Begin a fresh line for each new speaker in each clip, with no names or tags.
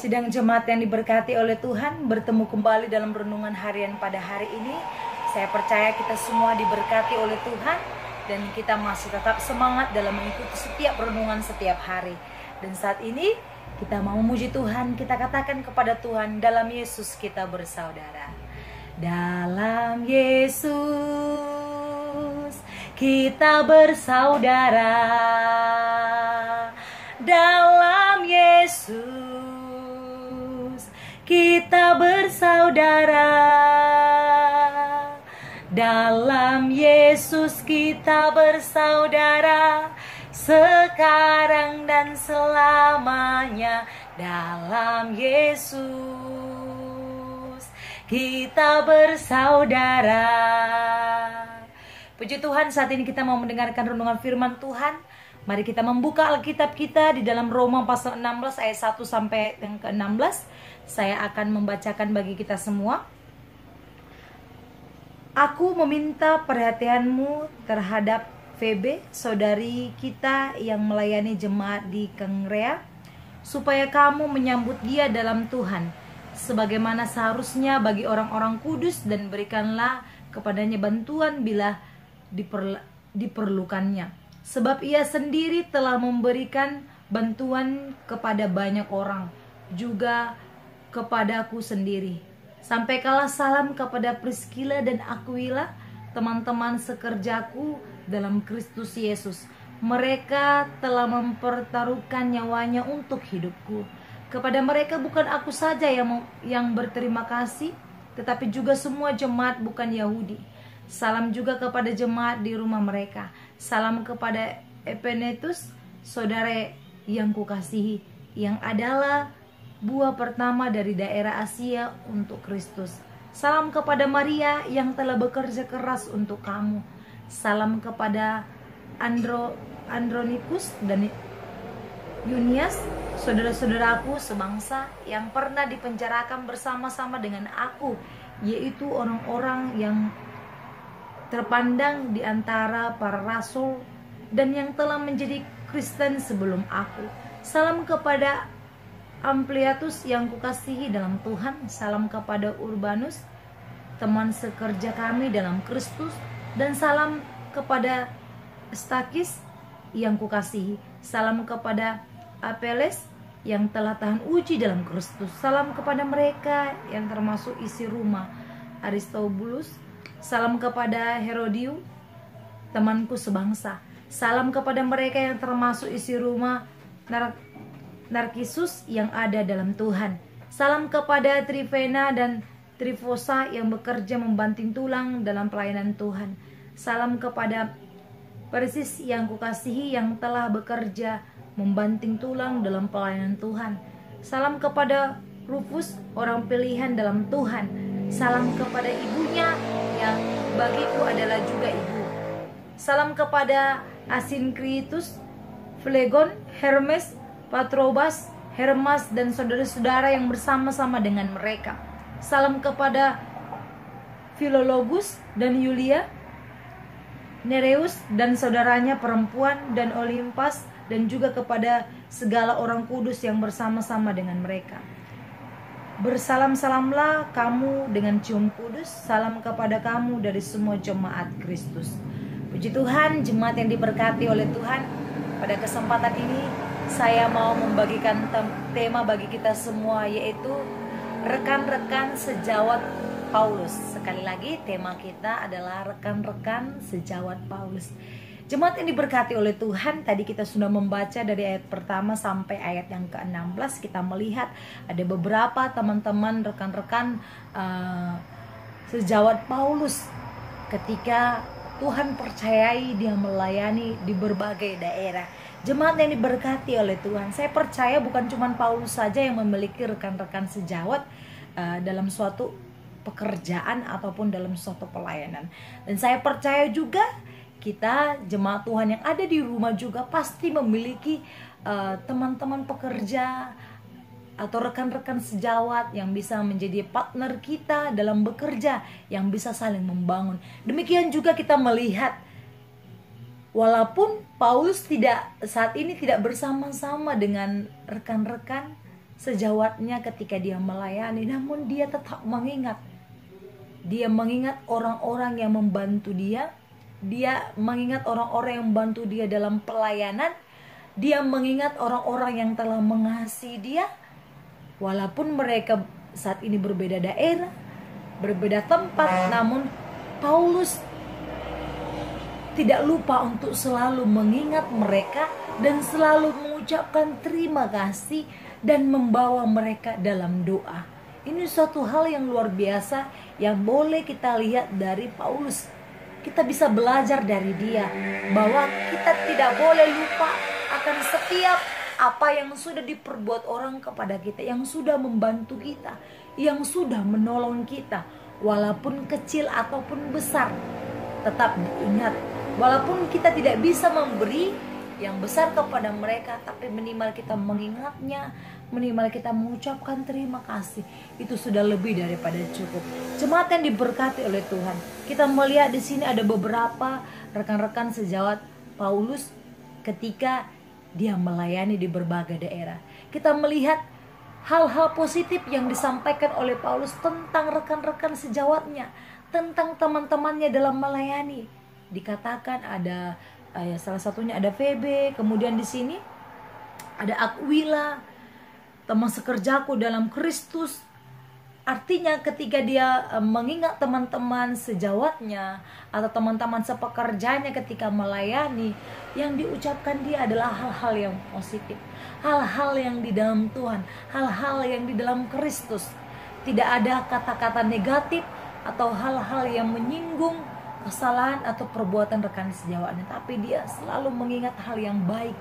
Sidang jemaat yang diberkati oleh Tuhan, bertemu kembali dalam renungan harian pada hari ini. Saya percaya kita semua diberkati oleh Tuhan dan kita masih tetap semangat dalam mengikuti setiap renungan setiap hari. Dan saat ini kita mau memuji Tuhan, kita katakan kepada Tuhan, dalam Yesus kita bersaudara. Dalam Yesus kita bersaudara. Dalam Yesus kita bersaudara. Dalam Yesus kita bersaudara, sekarang dan selamanya. Dalam Yesus kita bersaudara. Puji Tuhan, saat ini kita mau mendengarkan renungan firman Tuhan. Mari kita membuka Alkitab kita di dalam Roma pasal 16 ayat 1 sampai yang ke-16. Saya akan membacakan bagi kita semua. Aku meminta perhatianmu terhadap Febe, saudari kita yang melayani jemaat di Kengrea, supaya kamu menyambut dia dalam Tuhan, sebagaimana seharusnya bagi orang-orang kudus, dan berikanlah kepadanya bantuan bila diperlukannya. Sebab ia sendiri telah memberikan bantuan kepada banyak orang, juga kepadaku sendiri. Sampaikanlah salam kepada Priscilla dan Aquila, teman-teman sekerjaku dalam Kristus Yesus. Mereka telah mempertaruhkan nyawanya untuk hidupku. Kepada mereka bukan aku saja yang berterima kasih, tetapi juga semua jemaat bukan Yahudi. Salam juga kepada jemaat di rumah mereka. Salam kepada Epenetus, saudara yang kukasihi, yang adalah buah pertama dari daerah Asia untuk Kristus. Salam kepada Maria yang telah bekerja keras untuk kamu. Salam kepada Andronikus dan Yunias, saudara-saudaraku sebangsa yang pernah dipenjarakan bersama-sama dengan aku, yaitu orang-orang yang terpandang di antara para rasul dan yang telah menjadi Kristen sebelum aku. Salam kepada Ampliatus yang kukasihi dalam Tuhan. Salam kepada Urbanus, teman sekerja kami dalam Kristus. Dan salam kepada Stakis yang kukasihi. Salam kepada Apeles yang telah tahan uji dalam Kristus. Salam kepada mereka yang termasuk isi rumah Aristobulus. Salam kepada Herodiu, temanku sebangsa. Salam kepada mereka yang termasuk isi rumah Narkisus yang ada dalam Tuhan. Salam kepada Trifena dan Trifosa yang bekerja membanting tulang dalam pelayanan Tuhan. Salam kepada Persis yang kukasihi yang telah bekerja membanting tulang dalam pelayanan Tuhan. Salam kepada Rufus, orang pilihan dalam Tuhan. Salam kepada ibunya yang bagiku adalah juga ibu. Salam kepada Asinkritus, Flegon, Hermes, Patrobas, Hermas dan saudara-saudara yang bersama-sama dengan mereka. Salam kepada Filologus dan Yulia, Nereus dan saudaranya perempuan, dan Olimpas, dan juga kepada segala orang kudus yang bersama-sama dengan mereka. Bersalam-salamlah kamu dengan cium kudus. Salam kepada kamu dari semua jemaat Kristus. Puji Tuhan, jemaat yang diberkati oleh Tuhan, pada kesempatan ini saya mau membagikan tema bagi kita semua, yaitu rekan-rekan sejawat Paulus. Sekali lagi, tema kita adalah rekan-rekan sejawat Paulus. Jemaat yang diberkati oleh Tuhan, tadi kita sudah membaca dari ayat pertama sampai ayat yang ke-16. Kita melihat ada beberapa teman-teman, rekan-rekan sejawat Paulus ketika Tuhan percayai dia melayani di berbagai daerah. Jemaat yang diberkati oleh Tuhan, saya percaya bukan cuma Paulus saja yang memiliki rekan-rekan sejawat dalam suatu pekerjaan ataupun dalam suatu pelayanan. Dan saya percaya juga kita jemaat Tuhan yang ada di rumah juga pasti memiliki teman-teman pekerja atau rekan-rekan sejawat yang bisa menjadi partner kita dalam bekerja, yang bisa saling membangun. Demikian juga kita melihat walaupun Paulus saat ini tidak bersama-sama dengan rekan-rekan sejawatnya ketika dia melayani, namun dia tetap mengingat. Dia mengingat orang-orang yang membantu dia. Dia mengingat orang-orang yang membantu dia dalam pelayanan. Dia mengingat orang-orang yang telah mengasihi dia. Walaupun mereka saat ini berbeda daerah, berbeda tempat, namun Paulus tidak lupa untuk selalu mengingat mereka dan selalu mengucapkan terima kasih dan membawa mereka dalam doa. Ini suatu hal yang luar biasa yang boleh kita lihat dari Paulus. Kita bisa belajar dari dia bahwa kita tidak boleh lupa akan setiap apa yang sudah diperbuat orang kepada kita, yang sudah membantu kita, yang sudah menolong kita, walaupun kecil ataupun besar. Tetap diingat, walaupun kita tidak bisa memberi yang besar kepada mereka, tapi minimal kita mengingatnya, minimal kita mengucapkan terima kasih. Itu sudah lebih daripada cukup. Jemaat yang diberkati oleh Tuhan, kita melihat di sini ada beberapa rekan-rekan sejawat Paulus ketika dia melayani di berbagai daerah. Kita melihat hal-hal positif yang disampaikan oleh Paulus tentang rekan-rekan sejawatnya, tentang teman-temannya dalam melayani. Dikatakan ada salah satunya ada Febe, kemudian di sini ada Aquila, teman sekerjaku dalam Kristus. Artinya ketika dia mengingat teman-teman sejawatnya atau teman-teman sepekerjanya ketika melayani, yang diucapkan dia adalah hal-hal yang positif, hal-hal yang di dalam Tuhan, hal-hal yang di dalam Kristus. Tidak ada kata-kata negatif atau hal-hal yang menyinggung kesalahan atau perbuatan rekan sejawatnya, tapi dia selalu mengingat hal yang baik.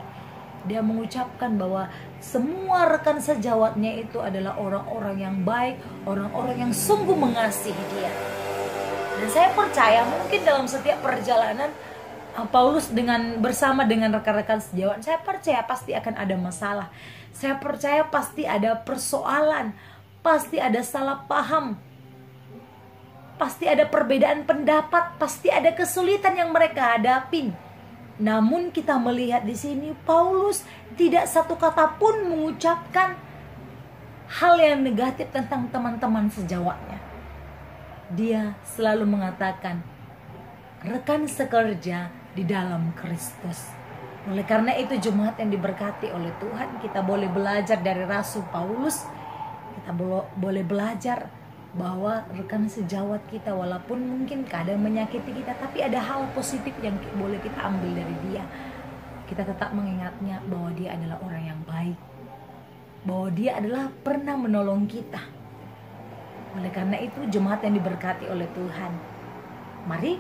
Dia mengucapkan bahwa semua rekan sejawatnya itu adalah orang-orang yang baik, orang-orang yang sungguh mengasihi dia. Dan saya percaya mungkin dalam setiap perjalanan Paulus bersama dengan rekan-rekan sejawat, saya percaya pasti akan ada masalah. Saya percaya pasti ada persoalan, pasti ada salah paham, pasti ada perbedaan pendapat, pasti ada kesulitan yang mereka hadapin. Namun kita melihat di sini Paulus tidak satu kata pun mengucapkan hal yang negatif tentang teman-teman sejawatnya. Dia selalu mengatakan rekan sekerja di dalam Kristus. Oleh karena itu jemaat yang diberkati oleh Tuhan, kita boleh belajar dari Rasul Paulus. Kita boleh belajar bahwa rekan sejawat kita walaupun mungkin kadang menyakiti kita, tapi ada hal positif yang boleh kita ambil dari dia. Kita tetap mengingatnya bahwa dia adalah orang yang baik, bahwa dia adalah pernah menolong kita. Oleh karena itu jemaat yang diberkati oleh Tuhan, mari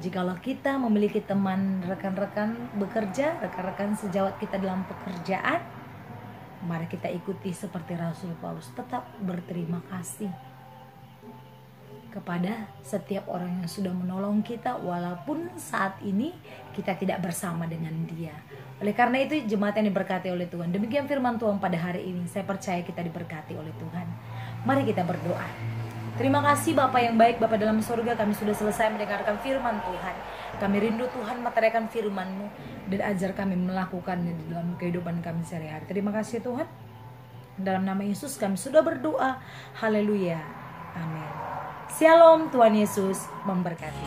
jikalau kita memiliki teman rekan-rekan bekerja, rekan-rekan sejawat kita dalam pekerjaan, mari kita ikuti seperti Rasul Paulus, tetap berterima kasih kepada setiap orang yang sudah menolong kita walaupun saat ini kita tidak bersama dengan dia. Oleh karena itu jemaat yang diberkati oleh Tuhan, demikian firman Tuhan pada hari ini. Saya percaya kita diberkati oleh Tuhan. Mari kita berdoa. Terima kasih Bapa yang baik, Bapa dalam surga, kami sudah selesai mendengarkan firman Tuhan. Kami rindu Tuhan meteraikan firman-Mu dan ajar kami melakukannya di dalam kehidupan kami sehari-hari. Terima kasih Tuhan. Dalam nama Yesus kami sudah berdoa. Haleluya. Amin. Shalom, Tuhan Yesus memberkati.